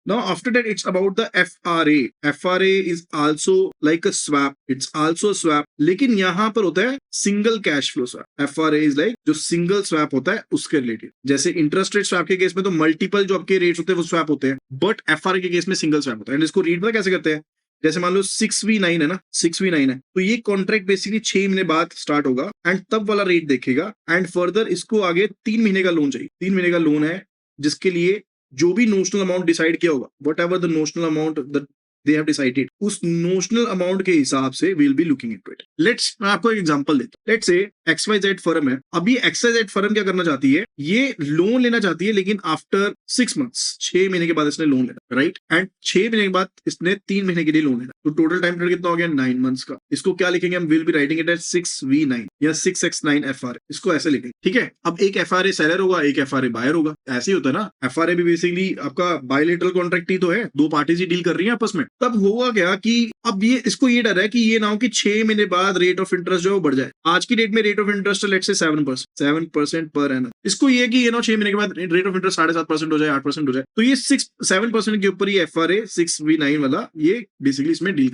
Now after that it's about the FRA. FRA is also like a swap. It's also a swap. लेकिन यहाँ पर होता है single cash flow swap. FRA is like जो single swap होता है उसके रिलेटेड. जैसे इंटरेस्ट रेट स्वैप के केस में तो मल्टीपल जो आपके रेट्स होते हैं वो स्वैप होते हैं, बट FRA के केस में सिंगल स्वैप होता है. एंड इसको रीड पता कैसे करते हैं? जैसे मान लो 6v9 है ना, 6v9 है तो ये कॉन्ट्रैक्ट बेसिकली 6 महीने बाद स्टार्ट होगा एंड तब वाला रेट देखेगा. एंड फर्दर इसको आगे 3 महीने का लोन चाहिए. 3 महीने का लोन है जिसके लिए जो भी नोशनल अमाउंट डिसाइड किया होगा, whatever the notional amount that they have decided, उस नोशनल अमाउंट के हिसाब से will be looking into it. Let's मैं आपको एक एग्जांपल देता हूं. लेट्स से XYZ फर्म है. अभी XYZ फर्म क्या करना चाहती है? ये लोन लेना चाहती है लेकिन आफ्टर 6 मंथ्स, 6 महीने के बाद इसने लोन लेना, राइट. एंड 6 महीने के बाद इसने 3 महीने के लिए लोन लेना. तो टोटल टाइम पीरियड कितना हो गया? 9 मंथ्स का. इसको क्या लिखेंगे हम? Will be writing it as 6v9 या 6x9 FRA. इसको ऐसे लिखेंगे, ठीक है. अब एक FRA सेलर होगा, एक FRA बायर होगा. ऐसे ही होता है ना. FRA भी बेसिकली आपका बायलेटरल कॉन्ट्रैक्ट ही तो है, दो पार्टीज ही डील कर रही है आपस में. तब होगा क्या कि अब ये इसको ये डर है कि ये ना हो कि 6 महीने बाद रेट ऑफ इंटरेस्ट जो है वो बढ़ जाए. आज की डेट में rate of interest let's say 7% per annum. इसको ये कि ये ना 6 महीने के बाद रेट ऑफ इंटरेस्ट 7.5% हो जाए, 8% हो जाए. तो ये 7% के ऊपर ये FRA 6v9 वाला ये बेसिकली इसमें डील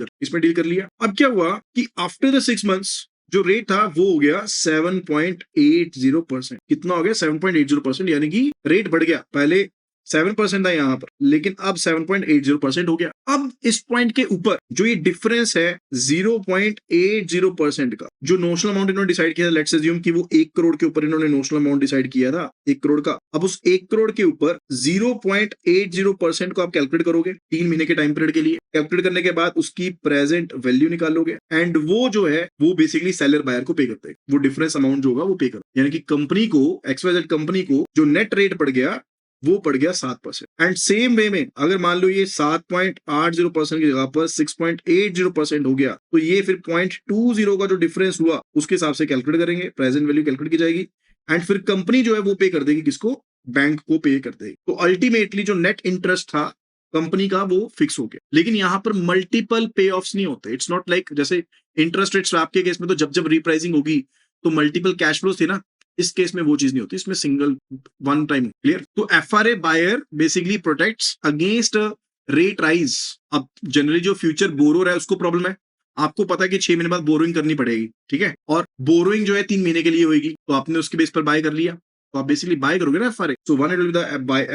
कर लिया. अब क्या हुआ कि आफ्टर द 6 मंथ्स जो रेट था वो हो गया 7.80%. कितना हो गया? 7.80%. यानी कि रेट बढ़ गया. पहले 7% था यहाँ पर, लेकिन अब 7.80% हो गया. अब इस पॉइंट के ऊपर जो ये डिफरेंस है 0.80% का, जो नोशनल अमाउंट इन्होंने डिसाइड किया, लेट्स अज्यूम कि वो 1 करोड़ के ऊपर इन्होंने नोशनल अमाउंट डिसाइड किया था 1 करोड़ का. अब उस 1 करोड़ के ऊपर 0.80% को आप कैलकुलेट करोगे 3 महीने के टाइम पीरियड के लिए. कैलकुलेट करने के बाद उसकी प्रेजेंट वैल्यू निकालोगे एंड वो जो है वो बेसिकली सेलर बायर को पे करते हैं. वो डिफरेंस अमाउंट जो होगा वो पे कर, यानी कि कंपनी को, XYZ कंपनी को जो नेट रेट पड़ गया वो पड़ गया 7%. एंड सेम वे में अगर मान लो ये 7.80% की जगह पर 6.80% हो गया तो ये फिर 0.20 का जो डिफरेंस हुआ उसके हिसाब से कैलकुलेट करेंगे. प्रेजेंट वैल्यू कैलकुलेट की जाएगी एंड फिर कंपनी जो है वो पे कर देगी किसको? बैंक को पे कर देगी. तो अल्टीमेटली जो नेट इंटरेस्ट था कंपनी का वो फिक्स हो गया. लेकिन यहां पर मल्टीपल पे ऑफ्स नहीं होते. इट्स नॉट लाइक जैसे इंटरेस्ट रेट स्वैप के केस में तो जब जब रिप्राइसिंग होगी तो मल्टीपल कैश फ्लोस थे ना. इस केस में वो चीज नहीं होती. इसमें सिंगल वन टाइम. क्लियर? तो FRA buyer basically protects against rate rise. अब जनरली जो फ्यूचर बोरोर है उसको प्रॉब्लम है. आपको पता है कि 6 महीने बाद बोरोइंग करनी पड़ेगी, ठीक है, और बोरोइंग जो है 3 महीने के लिए होगी, तो आपने उसके बेस पर बाय कर लिया तो आप बेसिकली बाय करोगे ना FRA. So one will be the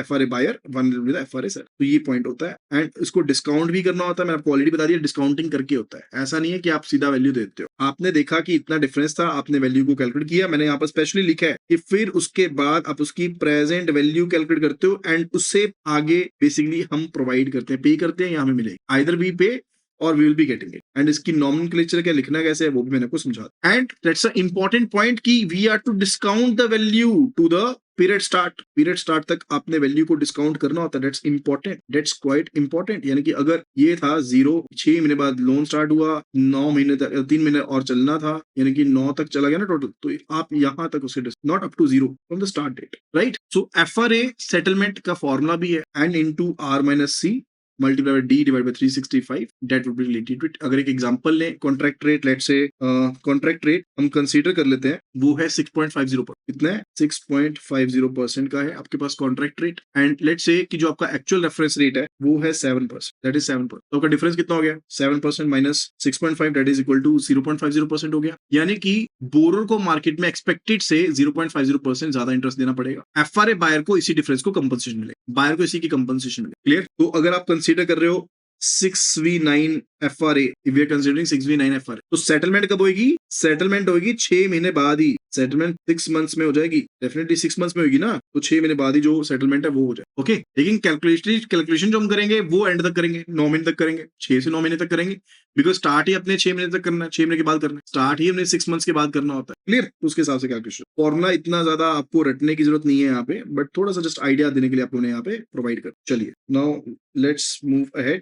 FRA buyer, one will be the FRA seller. तो ये पॉइंट होता है. एंड इसको डिस्काउंट भी करना होता है. मैंने आपको ऑलरेडी बता दिया डिस्काउंटिंग करके होता है. ऐसा नहीं है कि आप सीधा वैल्यू देते हो. आपने देखा कि इतना डिफरेंस था, आपने वैल्यू को कैलकुलेट किया. मैंने यहाँ पर स्पेशली लिखा है कि फिर उसके बाद आप उसकी प्रेजेंट वैल्यू कैलकुलेट करते हो एंड उससे आगे बेसिकली हम प्रोवाइड करते हैं, पे करते हैं या हमें मिलेगी. आइदर वी पे और we will be getting it. And इसकी नॉमेनक्लेचर क्या लिखना कैसे है वो भी मैंने आपको समझा. And that's a important point कि we are to discount the value to the period start. Period start तक आपने वैल्यू को डिस्काउंट करना होता है. That's important, that's quite important. यानी कि अगर ये था 0, 6 महीने बाद लोन स्टार्ट हुआ, 9 महीने तक, 3 महीने और चलना था, यानी कि 9 तक चला गया ना टोटल, तो आप यहां तक उसे not up to 0 from the start date, right. So FRA settlement का फॉर्मूला भी है and into R-C multiplied by D divided by 365 that would be related to it. अगर एक एग्जांपल लें, contract rate, let's say contract rate हम consider कर लेते हैं, वो है 6.50 पर. कितना है? 6.50% का है आपके पास contract rate. And let's say कि जो आपका एक्चुअल रेफरेंस रेट है वो है 7%, दैट इज 7%. तो आपका डिफरेंस कितना हो गया? 7% minus 6.5 that is equal to 0.50% हो गया. यानी कि बोरर को मार्केट में एक्सपेक्टेड से 0.50% ज्यादा इंटरेस्ट देना पड़ेगा. FRA बायर को इसी डिफरेंस को कंपनसेशन मिलेगा, बायर को इसी की कंपनसेशन मिलेगा. क्लियर? तो अगर आप कंसीडर कर रहे हो 6v9 FRA, if we are considering 6v9 FRA, तो सेटलमेंट कब होगी? सेटलमेंट होगी 6 महीने बाद ही. सेटलमेंट 6 मंथ्स में हो जाएगी, डेफिनेटली 6 मंथ्स में होगी ना, तो 6 महीने बाद ही जो सेटलमेंट है वो हो जाए. ओके. लेकिन कैलकुलेशन जो हम करेंगे वो एंड तक करेंगे, 9 महीने तक करेंगे, 6 से 9 महीने तक करेंगे, बिकॉज स्टार्ट ही अपने 6 महीने तक करना है, 6 महीने के बाद करना है. स्टार्ट ही हमने 6 मंथ्स के बाद करना होता है. क्लियर? तो उसके हिसाब से कैलकुलेशन फॉर्मूला इतना ज्यादा आपको रटने की जरूरत नहीं है यहाँ पे, बट थोड़ा सा जस्ट आइडिया देने के लिए आपको यहाँ पे प्रोवाइड कर. चलिए, नाउ लेट्स मूव अहेड.